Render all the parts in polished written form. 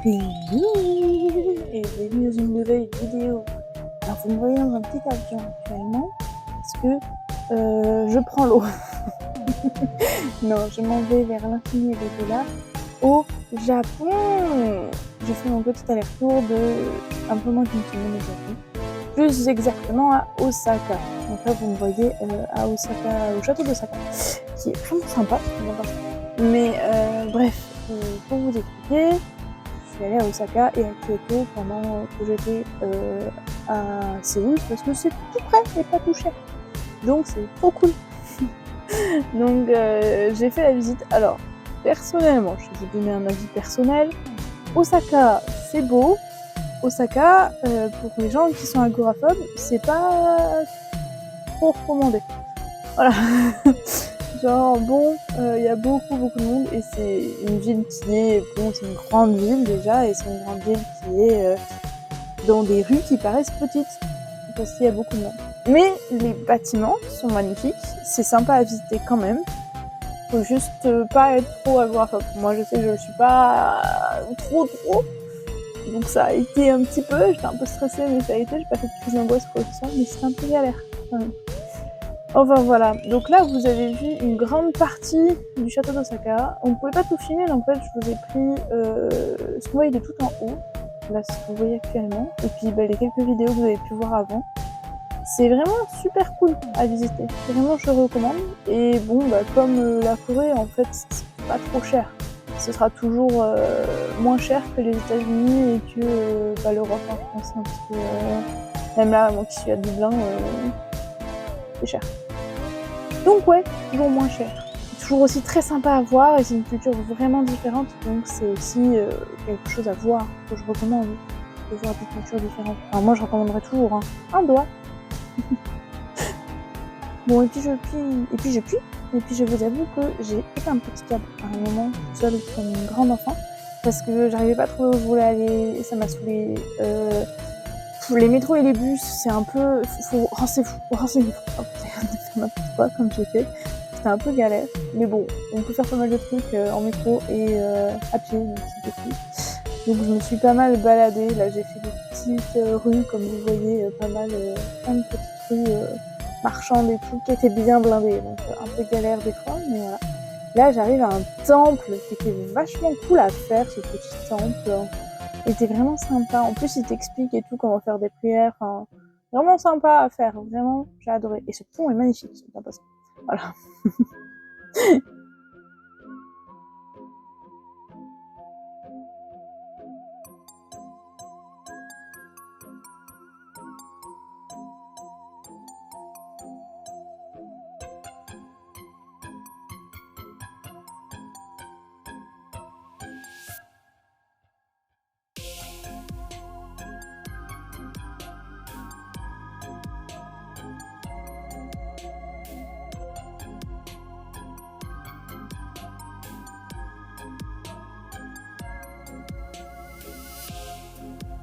Et bienvenue dans une nouvelle vidéo. Alors vous me voyez dans un petit avion actuellement parce que je prends l'eau. Non, je m'en vais vers l'infini et l'au-delà au Japon. J'ai fait mon petit aller-retour de un peu moins d'une semaine au Japon. Plus exactement à Osaka. Donc là vous me voyez à Osaka, au château d'Osaka, qui est vraiment sympa. Mais bref, pour vous expliquer, je suis allée à Osaka et à Kyoto pendant que j'étais à Séoul parce que c'est tout près et pas tout cher. Donc c'est trop cool. Donc j'ai fait la visite. Alors personnellement, je vais vous donner un avis personnel. Osaka, c'est beau. Osaka, pour les gens qui sont agoraphobes, c'est pas trop recommandé. Voilà. Genre bon, y a beaucoup de monde et c'est une ville qui est, bon, c'est une grande ville déjà et c'est une grande ville qui est dans des rues qui paraissent petites parce qu'il y a beaucoup de monde. Mais les bâtiments sont magnifiques, c'est sympa à visiter quand même. Faut juste pas être trop agoraphobe. Moi je sais que je le suis pas trop, donc ça a été un petit peu, j'étais un peu stressée mais ça a été, j'ai pas fait de crise d'angoisse quoi que ce soit, mais c'était un peu galère quand même. Enfin voilà, donc là vous avez vu une grande partie du château d'Osaka. On ne pouvait pas tout filmer, donc en fait je vous ai pris ce que vous voyez de tout en haut, là ce que vous voyez actuellement, et puis les quelques vidéos que vous avez pu voir avant. C'est vraiment super cool à visiter, vraiment je recommande. Et bon, comme la Corée en fait c'est pas trop cher, ce sera toujours moins cher que les États-Unis et que l'Europe en France, hein, parce que même là, moi qui suis à Dublin, c'est cher. Donc ouais, toujours moins cher. C'est toujours aussi très sympa à voir et c'est une culture vraiment différente, donc c'est aussi quelque chose à voir, que je recommande, de voir des cultures différentes. Alors moi je recommanderais toujours, hein, un doigt. Bon et puis je vous avoue que j'ai été un petit câble à un moment, seule comme une grande enfant, parce que j'arrivais pas trop où je voulais aller, ça m'a saoulée. Les métros et les bus, c'est un peu... faut renseigner, faut pas faire n'importe quoi comme j'ai fait. C'était un peu galère, mais bon, on peut faire pas mal de trucs en métro et à pied, donc c'était cool. Donc je me suis pas mal baladée, là j'ai fait des petites rues, comme vous voyez, plein de petites rues marchandes et tout, qui étaient bien blindées, donc un peu galère des fois, mais voilà. Là j'arrive à un temple qui était vachement cool à faire, ce petit temple. Il était vraiment sympa. En plus, il t'explique et tout comment faire des prières. Enfin, vraiment sympa à faire. Vraiment, j'ai adoré. Et ce pont est magnifique. Voilà.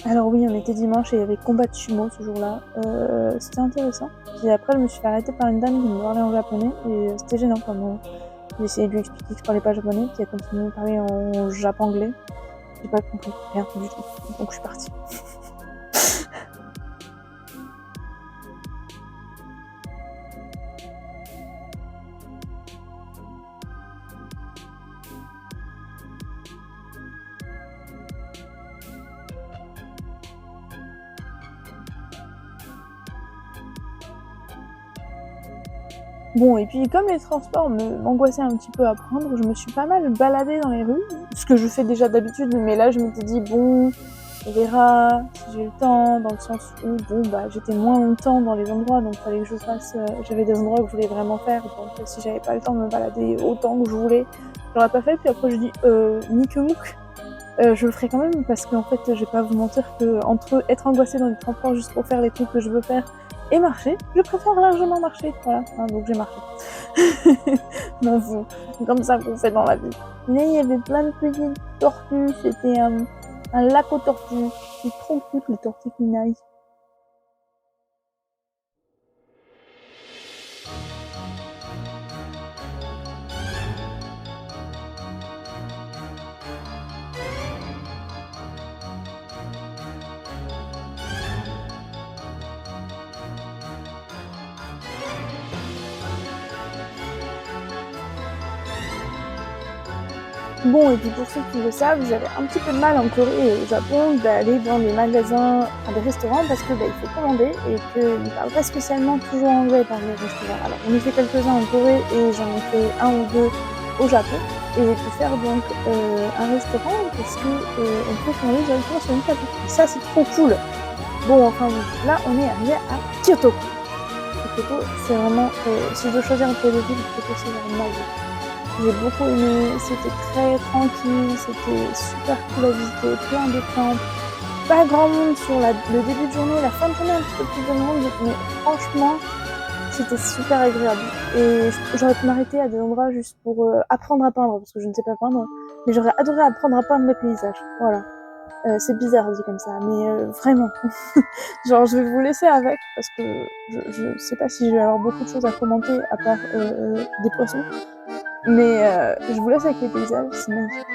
Alors oui, on était dimanche et il y avait combat de sumo ce jour-là. C'était intéressant. Puis après, je me suis fait arrêter par une dame qui me parlait en japonais et c'était gênant quand même. J'ai essayé de lui expliquer que je parlais pas japonais, puis elle a continué de parler en japonais. J'ai pas compris rien du tout. Donc je suis partie. Bon, et puis comme les transports m'angoissaient un petit peu à prendre, je me suis pas mal baladée dans les rues, ce que je fais déjà d'habitude, mais là je m'étais dit bon, on verra si j'ai le temps, dans le sens où j'étais moins longtemps dans les endroits, donc fallait que je fasse, j'avais des endroits que je voulais vraiment faire, donc si j'avais pas le temps de me balader autant que je voulais, j'aurais pas fait, puis après je dis Nikemook, je le ferai quand même parce qu'en fait je vais pas vous mentir que entre être angoissée dans les transports juste pour faire les trucs que je veux faire et marcher, je préfère largement marcher, voilà, donc j'ai marché. M'en fous, c'est comme ça qu'on fait dans la vie. Mais il y avait plein de petites tortues, c'était un lac aux tortues, c'est trop cute les tortues qui naissent. Bon, et puis pour ceux qui le savent, j'avais un petit peu de mal en Corée et au Japon d'aller dans des magasins, enfin des restaurants, parce que il faut commander et qu'ils ne parlent pas spécialement toujours anglais dans les restaurants. Alors j'en ai fait quelques-uns en Corée et j'en ai fait un ou deux au Japon. Et j'ai pu faire donc un restaurant parce que on peut commander directement sur une table. Et ça c'est trop cool. Bon, enfin là on est arrivé à Kyoto. Et Kyoto, c'est vraiment, si je dois choisir entre les deux villes, Kyoto c'est vraiment ma vie. J'ai beaucoup aimé, c'était très tranquille, c'était super cool à visiter, plein de temples, pas grand monde sur le début de journée, la fin de journée un petit peu plus de monde, mais franchement c'était super agréable. Et j'aurais pu m'arrêter à des endroits juste pour apprendre à peindre, parce que je ne sais pas peindre, mais j'aurais adoré apprendre à peindre les paysages, voilà. C'est bizarre dit comme ça, mais vraiment. Genre je vais vous laisser avec, parce que je sais pas si je vais avoir beaucoup de choses à commenter à part des poissons. Mais je vous laisse avec les paysages, c'est magnifique.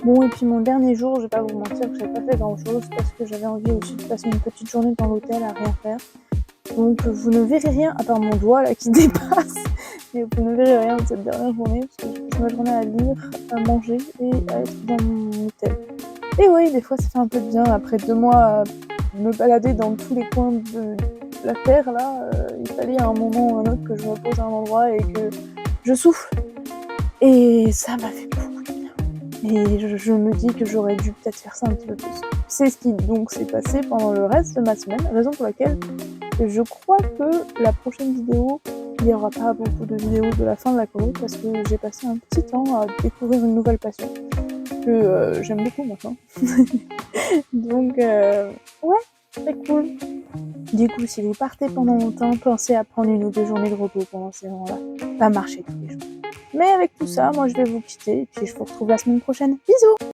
Bon, et puis mon dernier jour, je vais pas vous mentir que j'ai pas fait grand chose parce que j'avais envie aussi de passer une petite journée dans l'hôtel à rien faire. Donc vous ne verrez rien, à part mon doigt là qui dépasse, mais vous ne verrez rien de cette dernière journée parce que j'ai passé ma journée à lire, à manger et à être dans mon hôtel. Et oui, des fois ça fait un peu de bien, après 2 mois à me balader dans tous les coins de la terre là, il fallait à un moment ou un autre que je me pose à un endroit et que je souffle. Et ça m'a fait beaucoup de bien. Et je me dis que j'aurais dû peut-être faire ça un petit peu plus. C'est ce qui donc s'est passé pendant le reste de ma semaine, raison pour laquelle je crois que la prochaine vidéo, il n'y aura pas beaucoup de vidéos de la fin de la Corée parce que j'ai passé un petit temps à découvrir une nouvelle passion que j'aime beaucoup maintenant. Donc ouais, très cool. Du coup, si vous partez pendant longtemps, pensez à prendre 1 ou 2 journées de repos pendant ces moments-là. Pas marcher tous les jours. Mais avec tout ça, moi je vais vous quitter et puis je vous retrouve la semaine prochaine. Bisous!